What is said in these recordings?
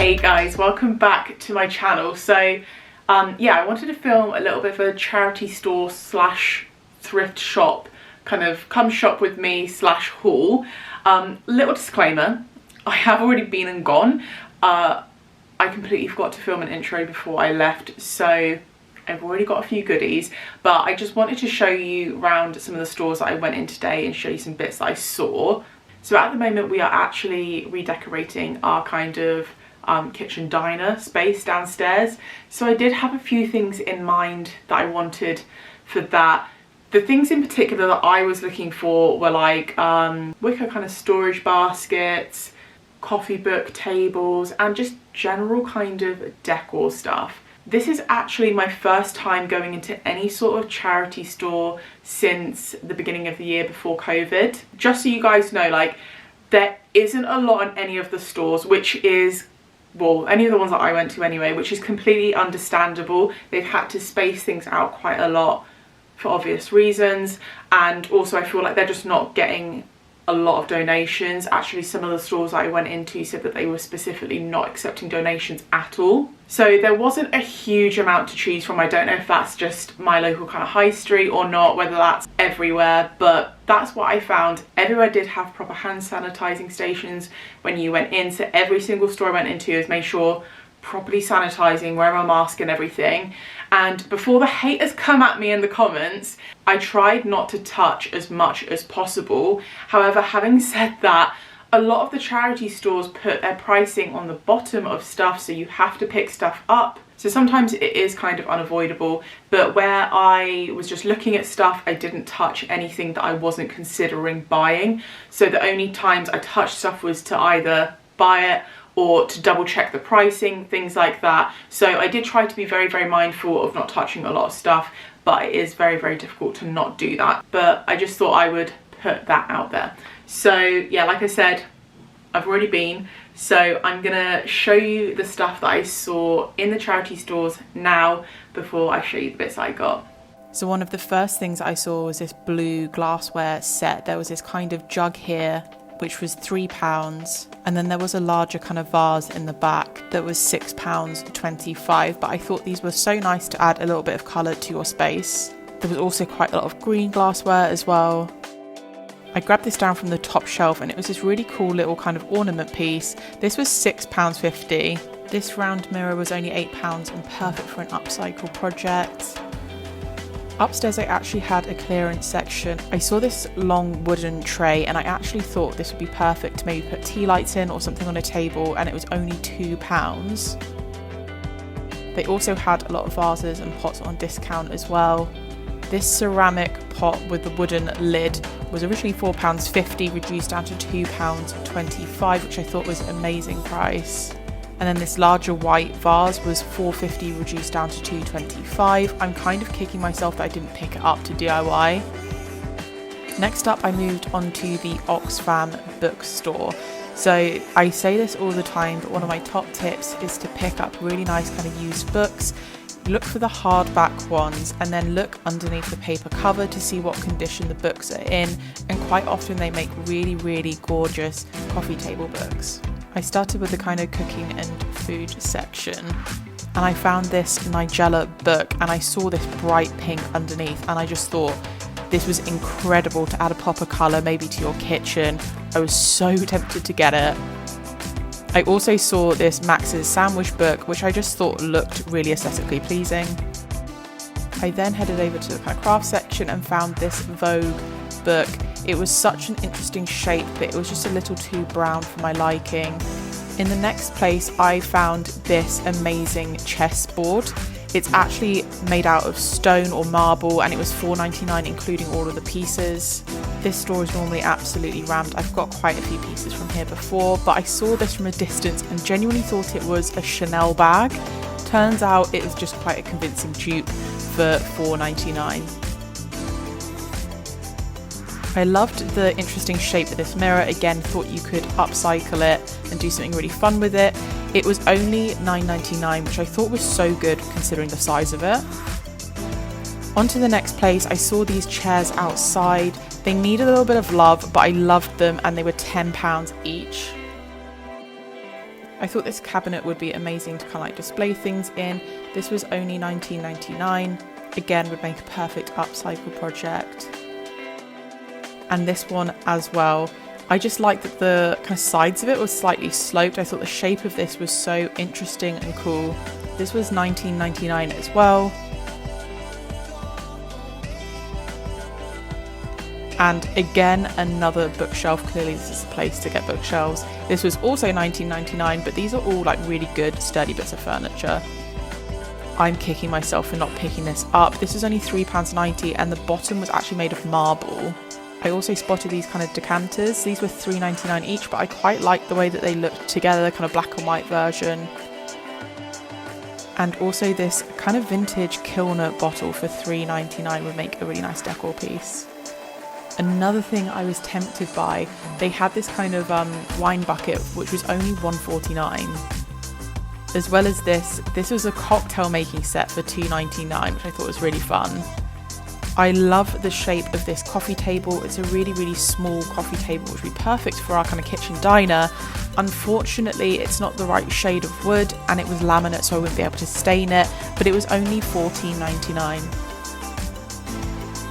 Hey guys, welcome back to my channel. So yeah, I wanted to film a little bit of a charity store slash thrift shop, kind of come shop with me slash haul. Little disclaimer, I have already been and gone. I completely forgot to film an intro before I left, so I've already got a few goodies, but I just wanted to show you around some of the stores that I went in today and show you some bits that I saw. So at the moment we are actually redecorating our kind of kitchen diner space downstairs. So I did have a few things in mind that I wanted for that. The things in particular that I was looking for were like wicker kind of storage baskets, coffee book tables, and just general kind of decor stuff. This is actually my first time going into any sort of charity store since the beginning of the year before COVID. Just so you guys know, like, there isn't a lot in any of the stores, which is, well, any of the ones that I went to anyway, which is completely understandable. They've had to space things out quite a lot for obvious reasons, and also I feel like they're just not getting a lot of donations. Actually, some of the stores I went into said that they were specifically not accepting donations at all. So there wasn't a huge amount to choose from. I don't know if that's just my local kind of high street or not, whether that's everywhere, but that's what I found. Everywhere did have proper hand sanitizing stations when you went in. So every single store I went into is made sure properly sanitizing, wearing a mask and everything. And before the haters come at me in the comments, I tried not to touch as much as possible. However, having said that, a lot of the charity stores put their pricing on the bottom of stuff, so you have to pick stuff up. So sometimes it is kind of unavoidable, but where I was just looking at stuff, I didn't touch anything that I wasn't considering buying. So the only times I touched stuff was to either buy it or to double check the pricing, things like that. So I did try to be very, very mindful of not touching a lot of stuff, but it is very, very difficult to not do that. But I just thought I would put that out there. So yeah, like I said, I've already been, so I'm gonna show you the stuff that I saw in the charity stores now before I show you the bits I got. So one of the first things I saw was this blue glassware set. There was this kind of jug here, which was £3, and then there was a larger kind of vase in the back that was £6.25, but I thought these were so nice to add a little bit of colour to your space. There was also quite a lot of green glassware as well. I grabbed this down from the top shelf and it was this really cool little kind of ornament piece. This was £6.50. This round mirror was only £8 and perfect for an upcycle project. Upstairs I actually had a clearance section. I saw this long wooden tray and I actually thought this would be perfect to maybe put tea lights in or something on a table, and it was only £2. They also had a lot of vases and pots on discount as well. This ceramic pot with the wooden lid was originally £4.50, reduced down to £2.25, which I thought was an amazing price. And then this larger white vase was £4.50, reduced down to £2.25. I'm kind of kicking myself that I didn't pick it up to DIY. Next up, I moved on to the Oxfam Bookstore. So I say this all the time, but one of my top tips is to pick up really nice kind of used books. Look for the hardback ones and then look underneath the paper cover to see what condition the books are in, and quite often they make really, really gorgeous coffee table books. I started with the kind of cooking and food section, and I found this Nigella book and I saw this bright pink underneath and I just thought this was incredible to add a pop of colour maybe to your kitchen. I was so tempted to get it. I also saw this Max's sandwich book, which I just thought looked really aesthetically pleasing. I then headed over to the kind of craft section and found this Vogue book. It was such an interesting shape, but it was just a little too brown for my liking. In the next place, I found this amazing chessboard. It's actually made out of stone or marble, and it was £4.99 including all of the pieces. This store is normally absolutely rammed. I've got quite a few pieces from here before, but I saw this from a distance and genuinely thought it was a Chanel bag. Turns out it was just quite a convincing dupe for £4.99. I loved the interesting shape of this mirror. Again, thought you could upcycle it and do something really fun with it. It was only £9.99, which I thought was so good considering the size of it. On to the next place, I saw these chairs outside. They need a little bit of love, but I loved them and they were £10 each. I thought this cabinet would be amazing to kind of like display things in. This was only $19.99. Again, would make a perfect upcycle project. And this one as well. I just liked that the kind of sides of it was slightly sloped. I thought the shape of this was so interesting and cool. This was $19.99 as well. And again, another bookshelf. Clearly this is a place to get bookshelves. This was also $19.99, but these are all like really good, sturdy bits of furniture. I'm kicking myself for not picking this up. This was only £3.90 and the bottom was actually made of marble. I also spotted these kind of decanters. These were $3.99 each, but I quite like the way that they looked together, kind of black and white version. And also this kind of vintage Kilner bottle for $3.99 would make a really nice decor piece. Another thing I was tempted by, they had this kind of wine bucket which was only $1.49. As well as this was a cocktail making set for $2.99, which I thought was really fun. I love the shape of this coffee table. It's a really, really small coffee table, which would be perfect for our kind of kitchen diner. Unfortunately, it's not the right shade of wood and it was laminate, so I wouldn't be able to stain it, but it was only $14.99.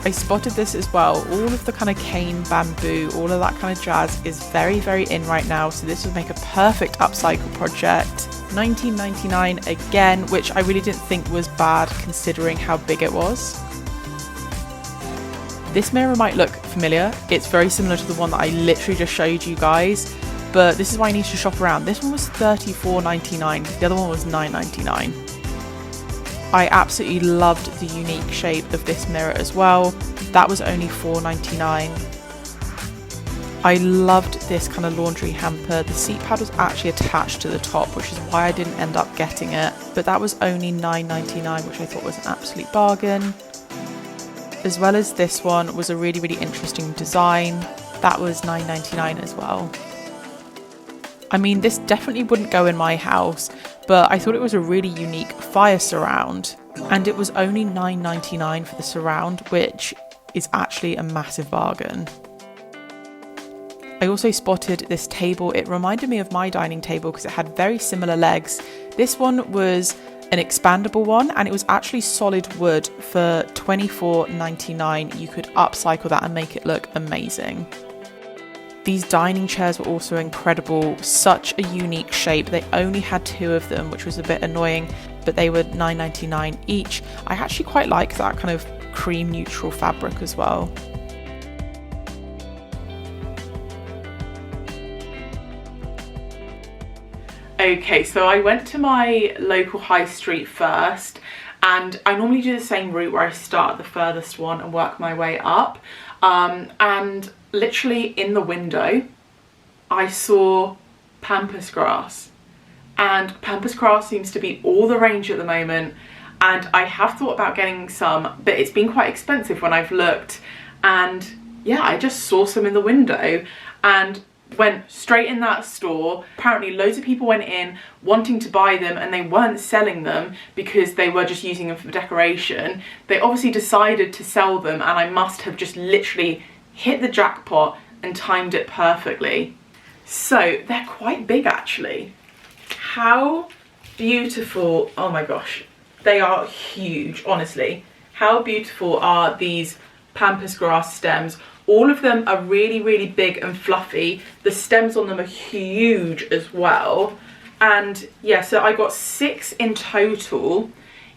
I spotted this as well. All of the kind of cane bamboo, all of that kind of jazz is very, very in right now, so this would make a perfect upcycle project. $19.99 again, which I really didn't think was bad considering how big it was. This mirror might look familiar. It's very similar to the one that I literally just showed you guys, but this is why I need to shop around. This one was $34.99, the other one was $9.99. I absolutely loved the unique shape of this mirror as well. That was only $4.99. I loved this kind of laundry hamper. The seat pad was actually attached to the top, which is why I didn't end up getting it, but that was only $9.99, which I thought was an absolute bargain. As well as this one was a really, really interesting design. That was $9.99 as well. I mean, this definitely wouldn't go in my house, but I thought it was a really unique fire surround. And it was only $9.99 for the surround, which is actually a massive bargain. I also spotted this table. It reminded me of my dining table because it had very similar legs. This one was an expandable one and it was actually solid wood for $24.99. You could upcycle that and make it look amazing. These dining chairs were also incredible, such a unique shape. They only had 2 of them, which was a bit annoying, but they were $9.99 each. I actually quite like that kind of cream neutral fabric as well. Okay, so I went to my local high street first, and I normally do the same route where I start at the furthest one and work my way up. And literally in the window, I saw pampas grass. And pampas grass seems to be all the rage at the moment. And I have thought about getting some, but it's been quite expensive when I've looked. And yeah, I just saw some in the window and went straight in that store. Apparently loads of people went in wanting to buy them and they weren't selling them because they were just using them for decoration. They obviously decided to sell them and I must have just literally hit the jackpot and timed it perfectly. So they're quite big actually. How beautiful, oh my gosh, they are huge, honestly. How beautiful are these pampas grass stems? All of them are really, really big and fluffy. The stems on them are huge as well. And yeah, so I got 6 in total.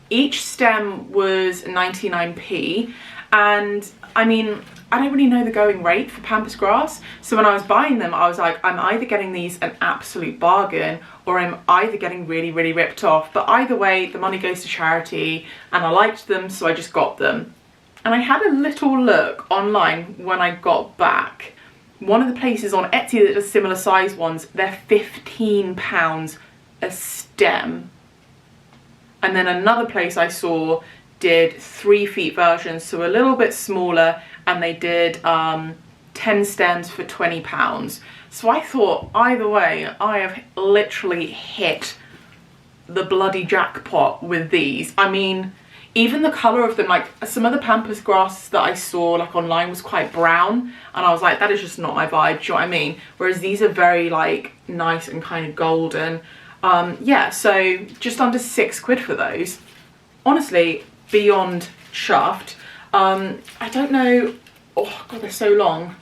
Each stem was 99p. And I mean, I don't really know the going rate for pampas grass. So when I was buying them, I was like, I'm either getting these an absolute bargain or I'm either getting really, really ripped off. But either way, the money goes to charity and I liked them, so I just got them. And I had a little look online when I got back. One of the places on Etsy that does similar size ones, they're £15 a stem. And then another place I saw did 3 feet versions, so a little bit smaller, and they did 10 stems for £20. So I thought, either way, I have literally hit the bloody jackpot with these. I mean, even the colour of them, like some of the pampas grass that I saw like online was quite brown, and I was like, that is just not my vibe, do you know what I mean? Whereas these are very like nice and kind of golden. Yeah, so just under £6 for those. Honestly, beyond chuffed. I don't know, oh god, they're so long.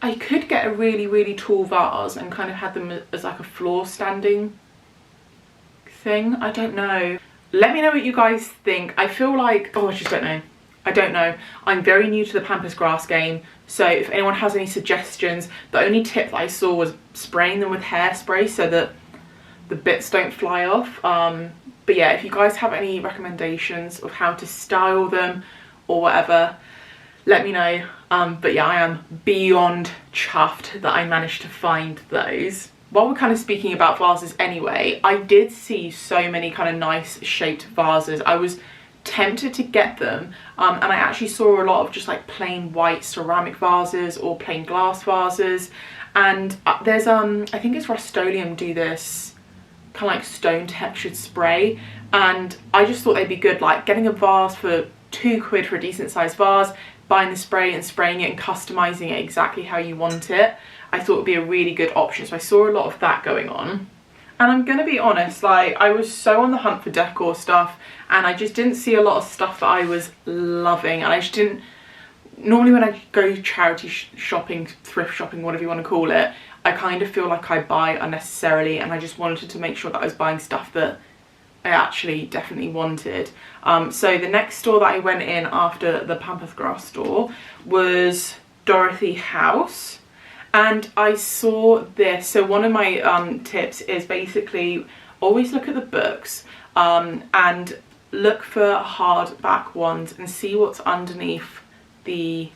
I could get a really tall vase and kind of have them as like a floor standing thing. I don't know. Let me know what you guys think. I feel like, oh, I just don't know. I don't know. I'm very new to the pampas grass game, so if anyone has any suggestions, the only tip that I saw was spraying them with hairspray so that the bits don't fly off. But yeah, if you guys have any recommendations of how to style them or whatever, let me know. But yeah, I am beyond chuffed that I managed to find those. While we're kind of speaking about vases anyway, I did see so many kind of nice shaped vases. I was tempted to get them, and I actually saw a lot of just like plain white ceramic vases or plain glass vases. And there's I think it's Rust-Oleum do this kind of like stone textured spray, and I just thought they'd be good, like getting a vase for £2 for a decent sized vase, buying the spray and spraying it and customizing it exactly how you want it. I thought it would be a really good option, so I saw a lot of that going on. And I'm gonna be honest, like I was so on the hunt for decor stuff, and I just didn't see a lot of stuff that I was loving, and I just didn't, normally when I go charity shopping, thrift shopping, whatever you want to call it, I kind of feel like I buy unnecessarily, and I just wanted to make sure that I was buying stuff that I actually definitely wanted. So the next store that I went in after the pampas grass store was Dorothy House, and I saw this. So one of my tips is basically always look at the books and look for hardback ones and see what's underneath the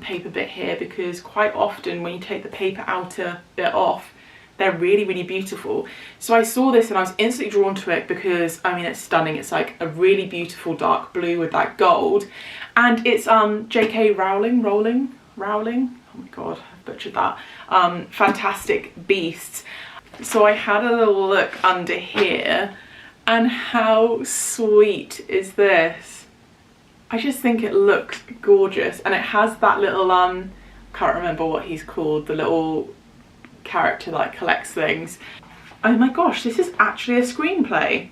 paper bit here, because quite often when you take the paper outer bit off, they're really beautiful. So I saw this and I was instantly drawn to it because I mean it's stunning. It's like a really beautiful dark blue with that gold, and it's J.K. Rowling. Oh my god, I've butchered that. Fantastic Beasts. So I had a little look under here, and how sweet is this? I just think it looks gorgeous, and it has that little can't remember what he's called, the little character that collects things. Oh my gosh, this is actually a screenplay.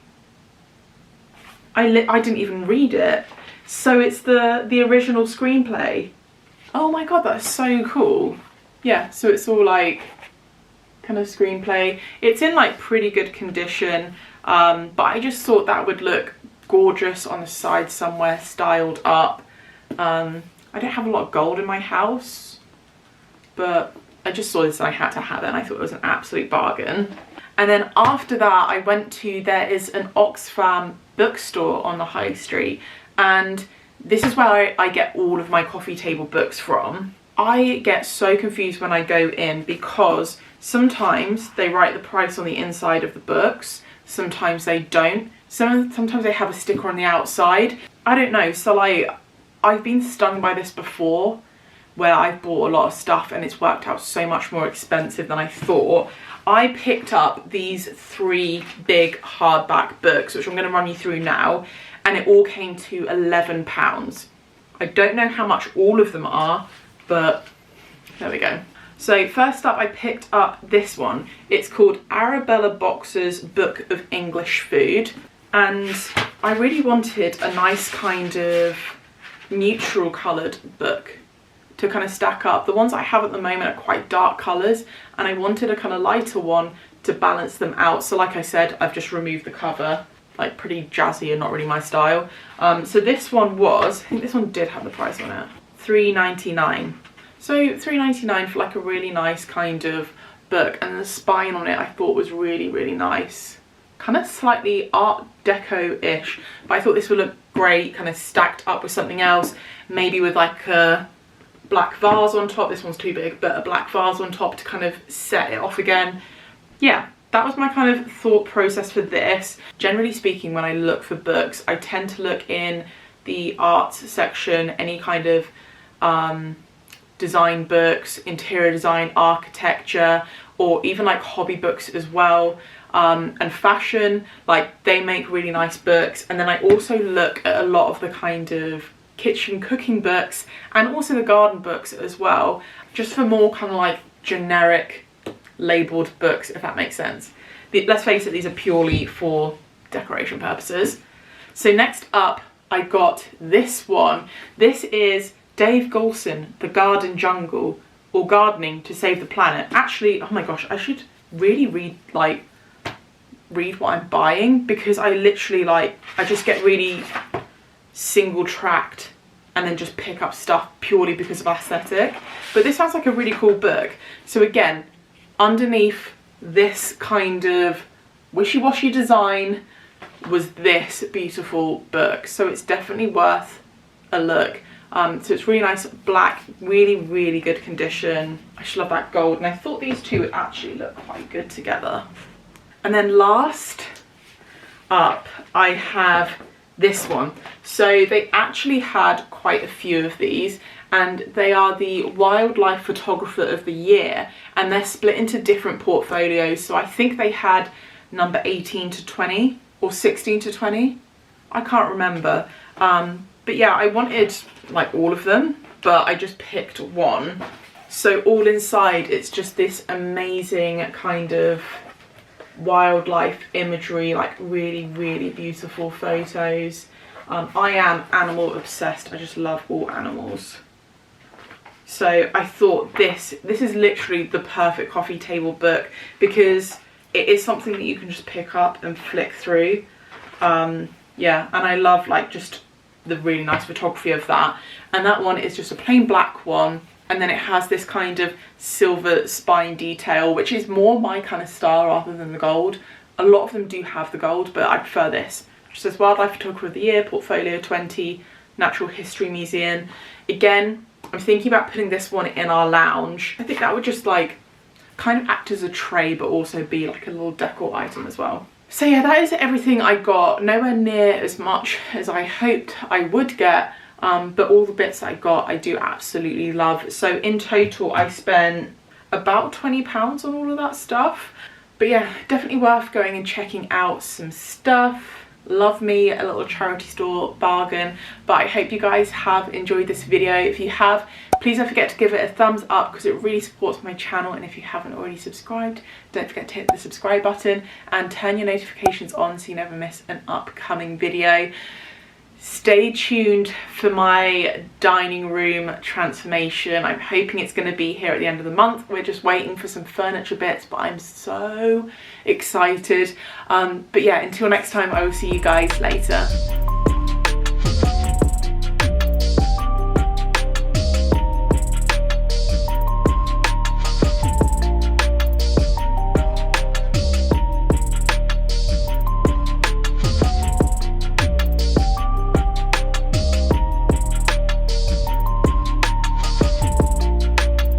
I didn't even read it. So it's the original screenplay. Oh my god, that's so cool. Yeah, so it's all like kind of screenplay. It's in like pretty good condition, but I just thought that would look gorgeous on the side somewhere, styled up. I don't have a lot of gold in my house, but I just saw this and I had to have it, and I thought it was an absolute bargain. And then after that I went to, there is an Oxfam bookstore on the high street, and this is where I get all of my coffee table books from. I get so confused when I go in because sometimes they write the price on the inside of the books, sometimes they don't. Sometimes they have a sticker on the outside. I don't know, so like I've been stung by this before where I've bought a lot of stuff and it's worked out so much more expensive than I thought. I picked up these 3 big hardback books, which I'm going to run you through now, and it all came to £11. I don't know how much all of them are, but there we go. So first up I picked up this one. It's called Arabella Boxer's Book of English Food, and I really wanted a nice kind of neutral coloured book to kind of stack up. The ones I have at the moment are quite dark colours, and I wanted a kind of lighter one to balance them out. So like I said, I've just removed the cover, like pretty jazzy and not really my style. So this one was, I think this one did have the price on it, £3.99. So £3.99 for like a really nice kind of book, and the spine on it I thought was really nice. Kind of slightly Art Deco-ish, but I thought this would look great kind of stacked up with something else, maybe with like a black vase on top. This one's too big, but a black vase on top to kind of set it off again. Yeah, that was my kind of thought process for this. Generally speaking, when I look for books, I tend to look in the arts section, any kind of design books, interior design, architecture, or even like hobby books as well. and fashion. Like, they make really nice books. And then I also look at a lot of the kind of kitchen cooking books and also the garden books as well, just for more kind of like generic labeled books, if that makes sense. Let's face it, these are purely for decoration purposes. So next up, I got this one. This is Dave Golson, The Garden Jungle, or Gardening to Save the Planet. Actually, oh my gosh, I should really read what I'm buying, because I literally I just get really single tracked and then just pick up stuff purely because of aesthetic. But this sounds like a really cool book. So again, underneath this kind of wishy-washy design was this beautiful book. So it's definitely worth a look. So it's really nice black, really, really good condition. I just love that gold, and I thought these two would actually look quite good together. And then last up, I have this one. So they actually had quite a few of these, and they are the Wildlife Photographer of the Year, and they're split into different portfolios. So I think they had number 18 to 20 or 16 to 20. I can't remember. But yeah, I wanted like all of them, but I just picked one. So all inside, it's just this amazing kind of wildlife imagery, like really, really beautiful photos. I am animal obsessed. I just love all animals. So I thought this is literally the perfect coffee table book, because it is something that you can just pick up and flick through. Yeah, and I love like just the really nice photography of that. And that one is just a plain black one, and then it has this kind of silver spine detail, which is more my kind of style rather than the gold. A lot of them do have the gold, but I prefer this. It says Wildlife Photographer of the Year, Portfolio 20, Natural History Museum. Again, I'm thinking about putting this one in our lounge. I think that would just like kind of act as a tray, but also be like a little decor item as well. So yeah, that is everything I got. Nowhere near as much as I hoped I would get, but all the bits I got I do absolutely love. So in total I spent about £20 on all of that stuff. But yeah, definitely worth going and checking out some stuff. Love me a little charity store bargain. But I hope you guys have enjoyed this video. If you have, please don't forget to give it a thumbs up, because it really supports my channel. And if you haven't already subscribed, don't forget to hit the subscribe button and turn your notifications on so you never miss an upcoming video. Stay tuned for my dining room transformation. I'm hoping it's going to be here at the end of the month. We're just waiting for some furniture bits, but I'm so excited. But yeah, until next time, I will see you guys later.